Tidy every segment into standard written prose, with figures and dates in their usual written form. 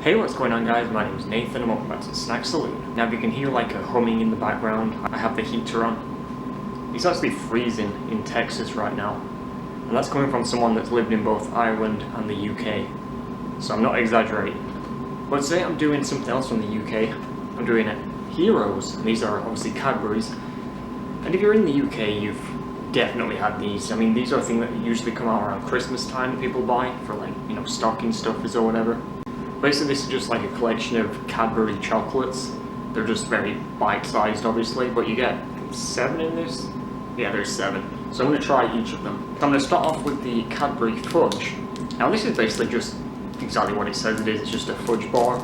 Hey, what's going on guys? My name is Nathan and welcome back to the Snack Saloon. Now if you can hear like a humming in the background, I have the heater on. It's actually freezing in Texas right now. And that's coming from someone that's lived in both Ireland and the UK. So I'm not exaggerating. But today I'm doing something else from the UK. I'm doing Heroes. And these are obviously Cadbury's. And if you're in the UK, you've definitely had these. I mean, these are things that usually come out around Christmas time that people buy for like, you know, stocking stuffers or whatever. Basically, this is just like a collection of Cadbury chocolates. They're just very bite-sized, obviously, but you get 7 in this? Yeah, there's 7. So I'm going to try each of them. So I'm going to start off with the Cadbury Fudge. Now this is basically just exactly what it says it is. It's just a fudge bar.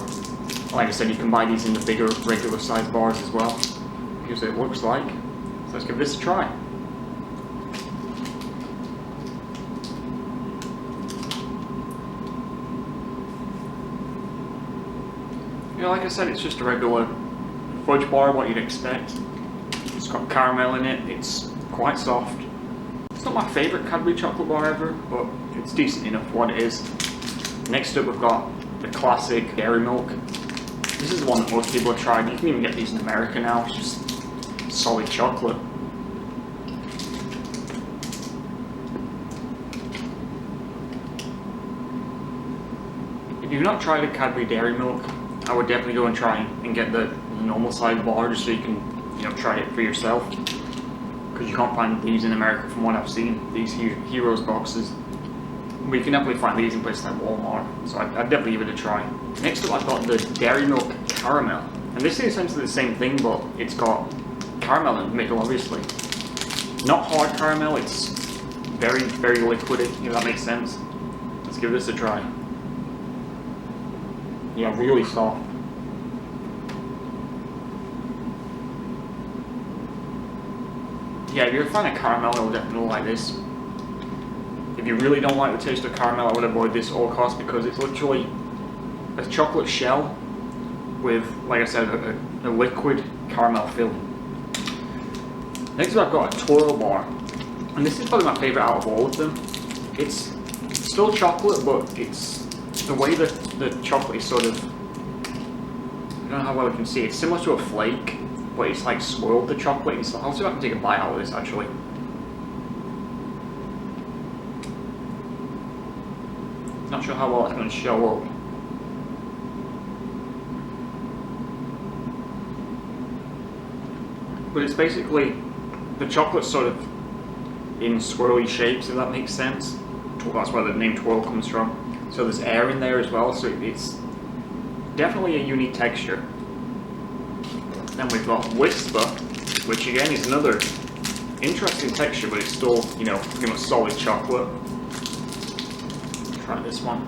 Like I said, you can buy these in the bigger, regular size bars as well. Here's what it looks like. So let's give this a try. You know, like I said, it's just a regular fudge bar, what you'd expect. It's got caramel in it, it's quite soft. It's not my favourite Cadbury chocolate bar ever, but it's decent enough for what it is. Next up we've got the classic dairy milk. This is the one that most people have tried. You can even get these in America now, it's just solid chocolate. If you've not tried a Cadbury dairy milk, I would definitely go and try and get the normal size bar just so you can, you know, try it for yourself. Because you can't find these in America from what I've seen, these Heroes boxes. But you can definitely find these in places like Walmart, so I'd definitely give it a try. Next up I've got the Dairy Milk Caramel. And this is essentially the same thing, but it's got caramel in the middle, obviously. Not hard caramel, it's very, very liquidy, if that makes sense. Let's give this a try. Yeah, really soft. Yeah, if you're a fan of caramel, you'll definitely like this. If you really don't like the taste of caramel, I would avoid this at all costs because it's literally a chocolate shell with, like I said, a liquid caramel filling. Next up I've got a Twirl bar. And this is probably my favourite out of all of them. It's still chocolate, but it's the way that the chocolate is sort of, I don't know how well you can see, it's similar to a flake, but it's like swirled the chocolate. I'll see if I can take a bite out of this actually. Not sure how well it's going to show up. But it's basically, the chocolate's sort of in swirly shapes, if that makes sense. That's where the name Twirl comes from. So there's air in there as well, so it's definitely a unique texture. Then we've got Whisper, which again is another interesting texture, but it's still, you know, pretty much solid chocolate. Try this one.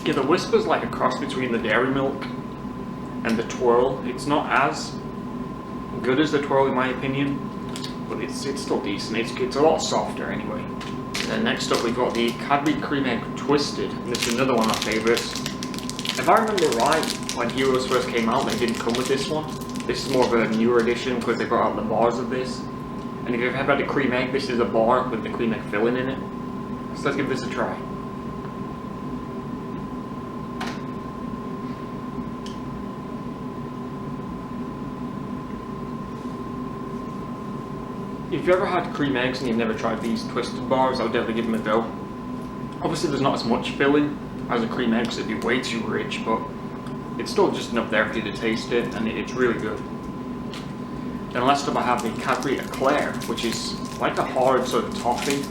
Yeah, the Whisper's like a cross between the Dairy Milk and the Twirl. It's not as good as the Twirl in my opinion, but it's still decent. It's a lot softer anyway. And then next up we've got the Cadbury Cream Egg Twisted, and this is another one of my favourites. If I remember right, when Heroes first came out they didn't come with this one. This is more of a newer edition because they brought out the bars of this. And if you've ever had a cream egg, this is a bar with the cream egg filling in it. So let's give this a try. If you've ever had cream eggs and you've never tried these twisted bars, I would definitely give them a go. Obviously there's not as much filling as a cream egg, so it'd be way too rich, but it's still just enough there for you to taste it, and it's really good. Then last up I have the Cadbury Eclair, which is like a hard sort of toffee,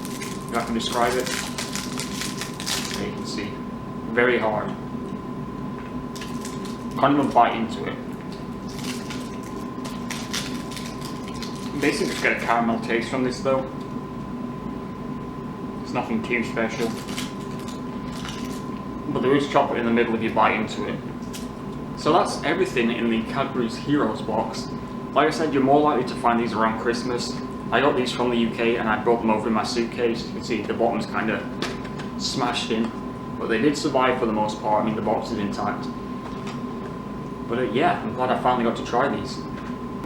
if I can describe it. There you can see, very hard. Can't even bite into it. Basically just get a caramel taste from this though. It's nothing too special. But there is chocolate in the middle if you bite into it. So that's everything in the Cadbury's Heroes box. Like I said, you're more likely to find these around Christmas. I got these from the UK and I brought them over in my suitcase. You can see the bottom's kind of smashed in. But they did survive for the most part. I mean, the box is intact. But yeah, I'm glad I finally got to try these.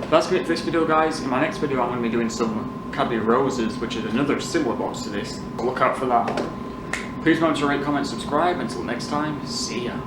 That's going to be it for this video, guys. In my next video I'm going to be doing some Cadbury Roses, which is another similar box to this. So look out for that. Please remember to rate, comment, subscribe. Until next time, see ya.